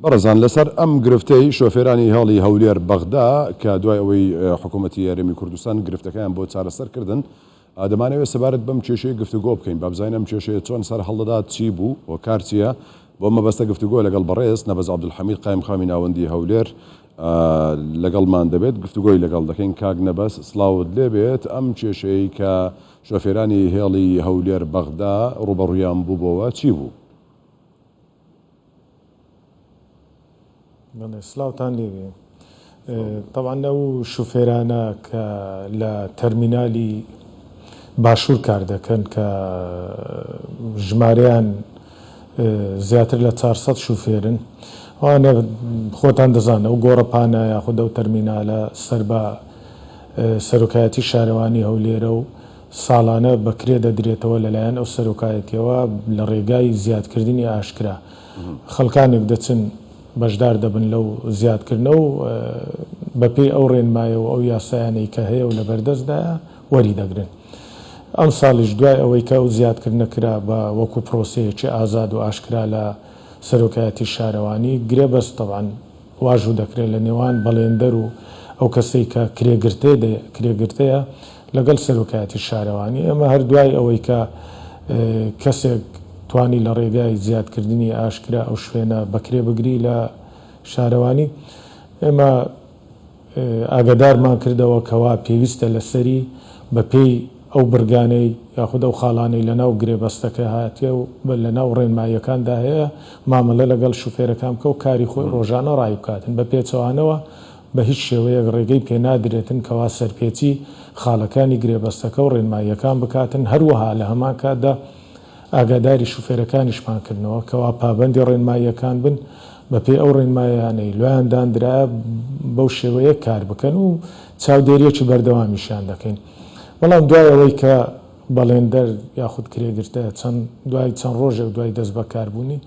بەڕێزان لەسەر ئەم گرفتەی شۆفێرانی هەڵی هەولێر بەغدا کە دوای ئەوەی حکوومەتی یاریمی کوردستان گرفتەکەیان بۆ چارەسەر دەمانەوێت سەبارەت بەم کێشەیە گفتوگۆ بکەین با بزانین ئەم کێشەیە چۆن سەر هەڵدەدا چی بوو و کار چییە بۆ مەبەستە گفتوگۆ لەگەڵ بەڕێز نەبەز عەبدولحەمید قایمخانی ناوەندی هەولێر لەگەڵمان دەبێت گفتوگۆی لەگەڵ دەکەین. کاک نەبەس سڵاوت لێبێت. ئەم کێشەی کە شۆفێرانی هێڵی هەولێر بەغدا ڕوبەڕوویان بووبەوە چی بوو؟ سلااوتان لێوێ. طبعا ئەو شوفێرانە کە لە تەرمینالی باشوور کار دەکەن کە ژمارەیان زیاتر لە 400 شوفێرن، ئەوانە خۆتان دەزانە ئەو گۆڕەپانە یاخود ئەو تەرمینالە سەر بە سەرۆکایەتی شارەوانی هەولێرە و ساڵانە بەکرێ دەدرێتەوە لەلایەن ئەو سەرۆکایەتیەوە لە ڕێگای زیادکردنی ئاشکرا. خەڵکانێک دەچن بەشدار دەبن لەو زیادکردنەوە و بەپێی ئەو ڕێنمایە و ئەو یاسایانەی کە هەیە و لە بەردەستدایە وەری دەگرن. ئەم ساڵیش دوای ئەوەی کە ئەو زیادکردنەکرا بە وەکو پرۆسەیەکی ئازاد و ئاشکرا لە سەرۆکایەتی شارەوانی گرێبەست طبعاً واژوو دەکرێت لە نێوان بەڵێندەر و ئەو کەسەی کە کرێگرتەیە لەگەڵ سەرۆکایەتی شارەوانی. ئەمە هەر دوای ئەوەی کە کەسێک توانی لە ڕێگای زیادکردنی ئاشکرا ئەو شوێنە بەکرێ بگری لە شارەوانی، ئێمە ئاگدارمان کردەوە کەوا پێویستە لەسەری بەپێی ئەو برگانەی یاخود ئەو خاڵانەی لەناو گرێبەستەکە هاتیە و لەناو ڕێنماییەکاندا هەیە مامەلە لەگەڵ شوفێرەکان بکە و کاری خۆی ڕۆژانە ڕای بکاتن بە پێچەوانەوە بە هیچ شێوەیەک ڕێگەی پێ نادرێتن کەوا سەرپێچی خاڵەکانی گرێبەستەکە و ڕێنماییەکان بکاتن. هەروەها لە هەمان کاتدا ئاگاداری شوفێرەکانیشمان کردنەوە کەوا پابەندی ڕێنماییەکان بن بەپێی ئەو ڕێنماییانەی لایەندانرایە بەو شێوەیە کار بکەن و چاودێریەکی بەردەوامیشان دەکەین. بەڵام دوای ئەوەی کە بەڵێندەر یاخود کرێگرتە دوای چەند ڕۆژێک دوای دەست بەکاربوونی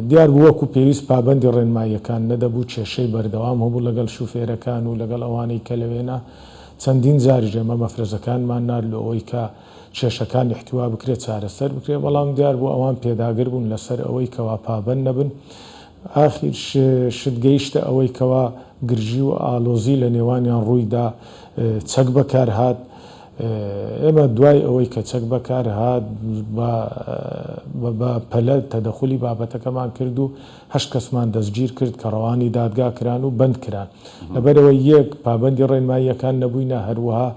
دیار بوو وەکو پێویست پابەندی ڕێنماییەکان نەدەبوو، کێشەی بەردەوام هەبوو لەگەڵ شوفێرەکان و لەگەڵ ئەوانەی کە لەوێنە چەندین جاریش ئێمە مەفرەزەکانمان نارد لە ئەوەی کە کێشەکان احتیوا بکرێت چارەسەر بکرێت، بەڵام دیار بوو ئەوان پێداگر بوون لەسەر ئەوەی کەوا پابەند نەبن. ئاخیر شت گەیشتە ئەوەی کەوا گرژی و ئالۆزی لە نێوانیان ڕوویدا، چەک بەکار هات. ئێمە دوای ئەوەی کە چەک بەکار هات بە پەلە تەدەخولی بابەتەکەمان کرد و 8 کەسمان دەستگیر کرد کە ڕەوانی دادگا کران و بند کران. لەبەرەوە یەک پابەندی ڕێنماییەکان نەبووینە، هەروەها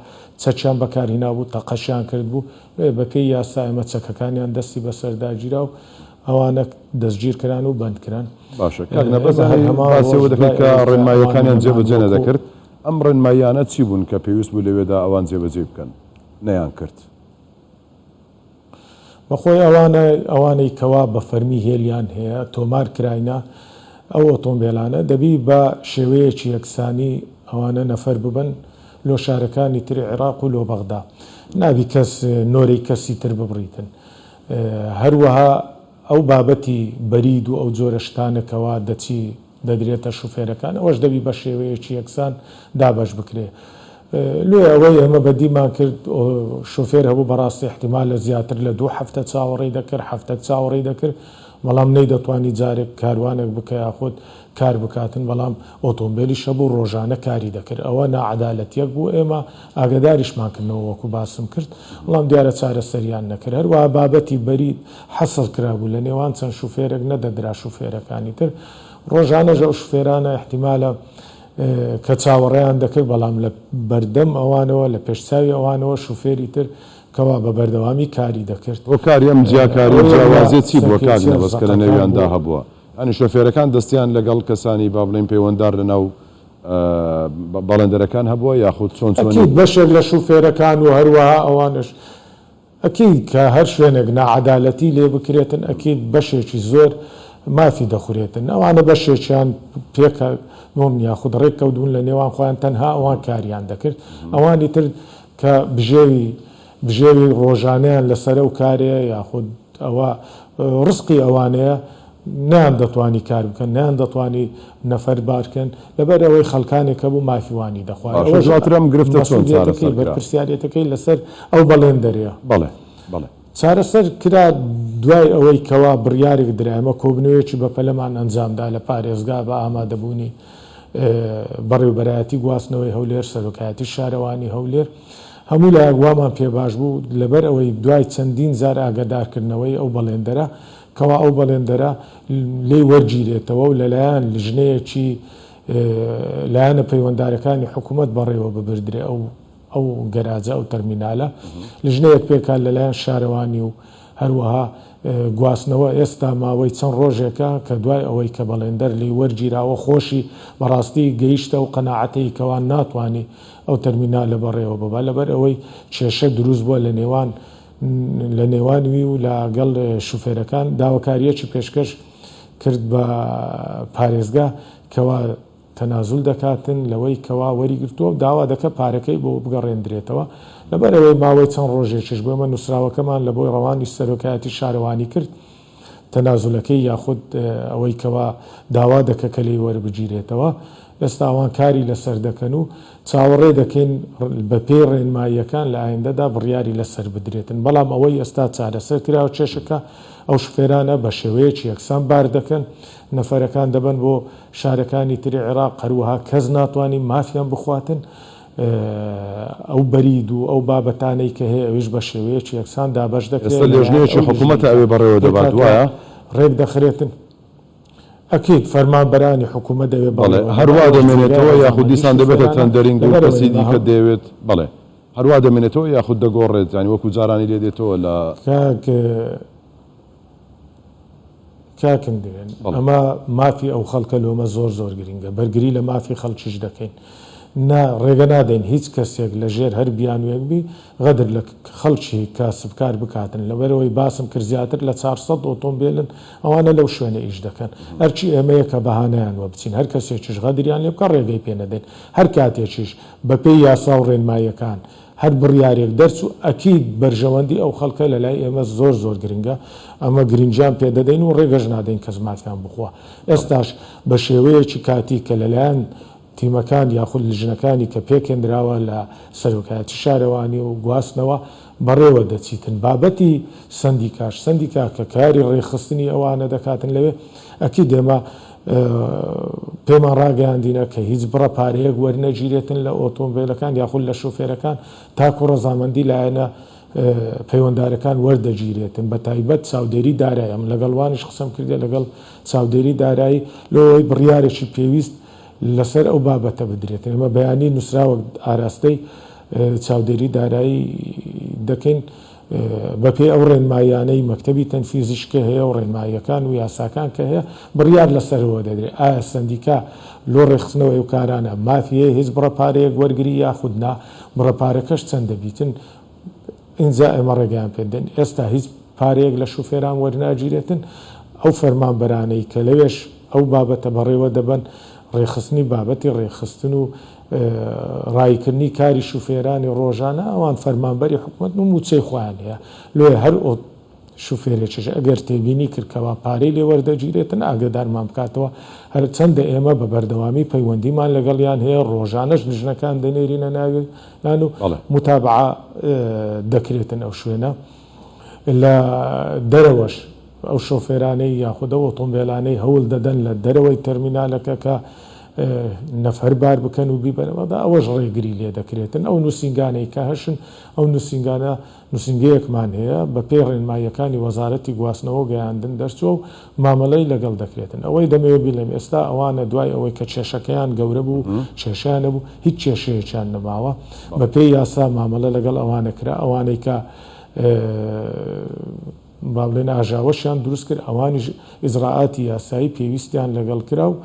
چەکیان بەکارهێنا بوو، تەقەشیان کرد بوو. بەپێی یاسا ئێمە چەکەکانیان دەستی بەسەرداگیرا و ئەوانە دەستگیر کران و بند کران. باشە کاک نەبەس هەماوە دەکەیت کە ڕێنماییەکانیان جێبەجێ دەکرد. ئەم ڕێنماییانە چی بوون کە پێویست بوو لەوێدا ئەوان جێبەجێ بکەن نەیان کرد؟ بەخۆی ئەوانەی کەوا بە فەرمی هێلیان هەیە تۆمار کراینە ئەو ئۆتۆمبیلانە دەبی بە شێوەیەکی یەکسانی ئەوانە نەفەر ببن لۆ شارەکانی تری عێراق و لۆ بەغدا، نابی کەس نۆرەی کەسی تر ببڕیتن. هەروەها ئەو بابەتی بەرید و ئەو جۆرە شتانەکەوا دەدرێتە شوفێرەکان ئەوەش دەبی بە شێوەیەکی یەکسان دابش بکرێ. لێ ئەوەی ئەمە بەدیمان کرد شوفێر هەبوو بەڕاستی احتیمال لە زیاتر لە 2 هەفتە چاوەڕێی دەکرد، هەفتە چاوەڕێی دەکرد، بەڵام نەی دەتوانی جارێک کاروانێک بکە یاخود کار بکاتن، بەڵام ئۆتۆمبیلی شەبوو ڕۆژانە کاری دەکرد. ئەوە ناعەدالەتیەک بوو. ئێمە ئاگداریشمان کردنەوە وەکو باسم کرد، بەڵام دیارە چارەسەریان نەکرد. هەروەها بابەتی بەرید حەسڵ کرابوو لە نێوان چەند شوفێرێک نەدەدرا شوفێرەکانی تر. ڕۆژانەژە ئەو شوفێرانە احتیمالە کە چاوەڕێیان دەکرد، بەڵام لە بەردەم ئەوانەوە لە پێشچاوی ئەوانەوە شوفێری تر کەوا بە بەردەوامی کاری دەکرد. بۆ کاری ئەم جیاکاری جیاوازێت چی بووە کاک نەبەس کە لە نێویاندا هەبووە؟ ئەنی شۆفێرەکان دەستیان لەگەڵ کەسانی با بڵێن پەیوەنددار لەناو بەڵێندەرەکان هەبووە یاخود چۆن بەشێک لە شوفێرەکان و هەروەها ئەوانش ئەکید کە هەر شوێنێک ناعەدالەتی لێ بکرێتن ئەکید بەشێکی زۆر مافی دەخورێتن. ئەوانە بەشێکیان پێکە نۆم یاخود ڕێککەوتبوون لە نێوان خۆیان تەنها ئەوان کاریان دەکرد. ئەوانی تر کە بژێوی ڕۆژانیان لەسەر و کارەیە یاخود ئەوە ڕزقی ئەوانەیە نیان دەتوانی کار بکەن، نیان دەتوانی نەفەر بارکەن لەبەر ئەوەی خەڵکانێکە بوو مافیوانی دەخوات. ئەوەژاترم گرفتە چۆن بەرپرسیارەتەکەی لەسەر ئەو بەڵێندەرەیە. بەڵێ چارەسەر کرا دوای ئەوەی کەوا بڕیارێک درامە کۆبنەوەیەکی بە پەلەمان ئەنجامدا لە پارێزگا بە ئامادەبوونی بەڕێوەبەرایەتی گواستنەوەی هەولێر سەرۆکایەتی شارەوانی هەولێر هەموو لایەک وامان پێ باش بوو لەبەر ئەوەی دوای چەندین زار ئاگادارکردنەوەی ئەو بەڵێندەرە کەوا ئەو بەڵێندەرە لێ وەرگیرێتەوە و لەلایەن لیژنەیەکی لایەنە پەیوەنددارەکانی حکوومەت بەڕێوە ببردرێ ئەو گەراجە ئەو تەرمینالە لیژنەیەک پێکات لەلایەن شارەوانی و هەروەها گواستنەوە ئێستا ماوەی چەند ڕۆژێکە کە دوای ئەوەی کە بەڵێندەر لێ وەرگیراوە خۆشی بەڕاستی گەیشتە و قەناعەتی کەوان ناتوانانی ئەو تەرمینالە بەڕێوە ببا لەبەر ئەوەی کێشە دروست بووە لە نێوانوی و لەگەڵ شوفێرەکان داواکاریەکی پێشکەش کرد بە پارێزگا کەوا تەنازول دەکاتن لەوەی کەوا وەریگرتووە و داوا دەکە پارەکەی بۆ بگەڕێندرێتەوە لەبەر ئەوەی ماوەی چەند ڕۆژێکیش بۆمە نووسراوەکەمان لە بۆی ڕەوانی سەرۆکایەتی شارەوانی کرد تەنازولەکەی یاخود ئەوەی کەوا داوا دەکە کە لێی وەربگیرێتەوە ئێستا ئەوان کاری لەسەر دەکەن و چاوەڕێ دەکەین بە پێی ڕێنماییەکان لە ئایندەدا بڕیاری لەسەر بدرێتن بەڵام ئەوەی ئێستا چارەسەر کراوە کێشەکە ئەو شوفێرانە بە شێوەیەکی یەکسان بار دەکەن نەفەرەکان دەبن بۆ شارەکانی تری عێراق هەروەها کەس ناتوانین مافیان بخواتن ئەو بەرید و ئەو بابەتانەی کە هەیە ئەویش بە شێوەیەکی یەکسان دابەش دەکرێت لێژنەیەکی حکوومەت ئەوێ بەڕێوە دەبات وایە ڕێک دەخرێتن ئەکید فەرمانبەرانی حکوومەت دەوێت هەروە دەمێنێتەوە یاخود دیسان دەبێتە تەندەرینگ و کەسی دیکە دەوێت بەڵێ هەروە دەمێنێتەوە یاخود دەگۆڕێت ینی وەکو جارانی لێ دێتەوە لە کاکن دێن ئەمە مافی ئەو خەڵکە لۆمە زۆر گرنگە بەرگری لە مافی خەڵکیش دەکەین ڕێگە نادەین هیچ کەسێک لە ژێر هەر بیانوێکبی غەدر لە خەڵکی کاسبکار بکاتن لەبەرەوەی باسم کرد زیاتر لە 400 ئۆتۆمبیلن ئەوانە لەو شوێنە ئیش دەکەن هەرچی ئێمەیە کە بەهانەیان وە بچین هەر کەسێکیش غەدریان لێ بکە ڕێگەی پێ نەدەین هەر کاتێکیش بەپێی یاسا و ڕێنماییەکان هەر بڕیارێک دەرچ و ئەکید بەرژەوەندی ئەو خەڵکە لە لای ئێمە زۆر گرنگە ئەمە گرنجیان پێ دەدەین و ڕێگەش نادەین کەس مافیان بخوا ئێستاش بە شێوەیەکی کاتی کە لەلایەن تیمەکان یاخود لیژنەکانی کە پێکێنراوە لە سەرۆکایەتی شارەوانی و گواستنەوە بەڕێوە دەچیتن بابەتی سندیکا کە کاری ڕێخستنی ئەوانە دەکاتن لەوێ ئەکی دێمە پێمان ڕاگەاندینە کە هیچ بڕە پارەیەک وەرنەگیرێتن لە ئۆتۆمبیلەکان یاخود لە شوفێرەکان تاکو ڕەزامەندی لایەنە پەیوەنددارەکان وەردەگیرێتن بە تایبەت چاودێری دارایی ئەم لەگەڵوانش قسەم کردێ لەگەڵ چاودێری دارایی لەوەی بڕیارێکی پێویست لەسەر ئەو بابەتە بدرێتن ئەمە بەیانی نووسراوە ئاراستەی چاودێری دارایی دەکەین بەپێی ئەو ڕێنمایانەی مەکتەبی تەنفیزیشکە هەیە و ڕێنماییەکان و یاساکان کە هەیە بڕیار لەسەرەوە دەدرێت ئایا سندیکا لۆ ڕێخستنەوەی و کارانە مافیە هیچ بڕەپارەیەک وەرگری یاخودنا بڕەپارەکەش چەند دەبیتن ئینجا ئێمە ڕێگەیان پێدەن ئێستا هیچ پارەیەک لە شوفێران وەرناگیرێتن ئەو فەرمانبەرانەی کە لەوێش ئەو بابەتە بەڕێوە دەبن ڕێخستنی بابەتی ڕێخستن و ڕایکردنی کاری شوفێرانی ڕۆژانە ئەوان فەرمانبەری حکوومەت و موچەی خۆیان هەیە لێ هەر شوفێرێکیش ئەگەر تێبینی کردکەوە پارەی لێ وەردەگیرێتن ئاگدارمان بکاتەوە هەر چەندە ئێمە بە بەردەوامی پەیوەندیمان لەگەڵیان هەیە ڕۆژانەش لیژنەکان دەنێرینە ناویان و متابعە دەکرێتن ئەو شوێنە لە دەرەوەش ئەو شۆفێرانەی یاخودە ئۆتۆمبیلانەی هەوڵ دەدەن لە دەرەوەی تەرمینالەکە کە نەفەر بار بکەن و بیبەرەوەدا ئەوەش ڕێگری لێ دەکرێتن ئەو نووسنگانەی کە هەشن ئەو نووسنگانە نووسنگەیەکمان هەیە بە پێی ڕێنماییەکانی وەزارەتی گواستنەوە گەیاندن دەرچوە و مامەڵەی لەگەڵ دەکرێتن ئەوەی دەمەوێت بیڵێم ئێستا ئەوانە دوای ئەوەی کە کێشەکەیان گەورە بوو کێشیانە بوو هیچ کێشەیەکیان نەماوە بە پێی یاسا مامەڵە لەگەڵ ئەوانە کرا ئەوانەی کە باڵێن ئاژاوەشیان دروست کرد ئەوانیش ئیزراعاتی یاسایی پێویستیان لەگەڵ کرا و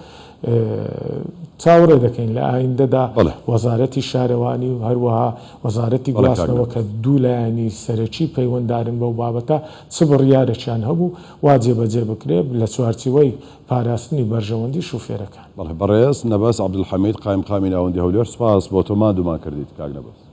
چاوەڕێ دەکەین لە ئایندەدا وەزارەتی شارەوانی و هەروەها وەزارەتی گواستنەوە کە دوو لایەنی سەرەکی پەیوەنددارن بەو بابەتە چ بڕیارێکیان هەبوو وا جێبەجێ بکرێت لە چوارچێوەی پاراستنی بەرژەوەندی شوفێرەکان. بەڕێز نەبەس عەبدولحەمید قایمقامی ناوەندی هەولێر سپاس بۆ تۆ مادومان کردیت کاک نەبەس.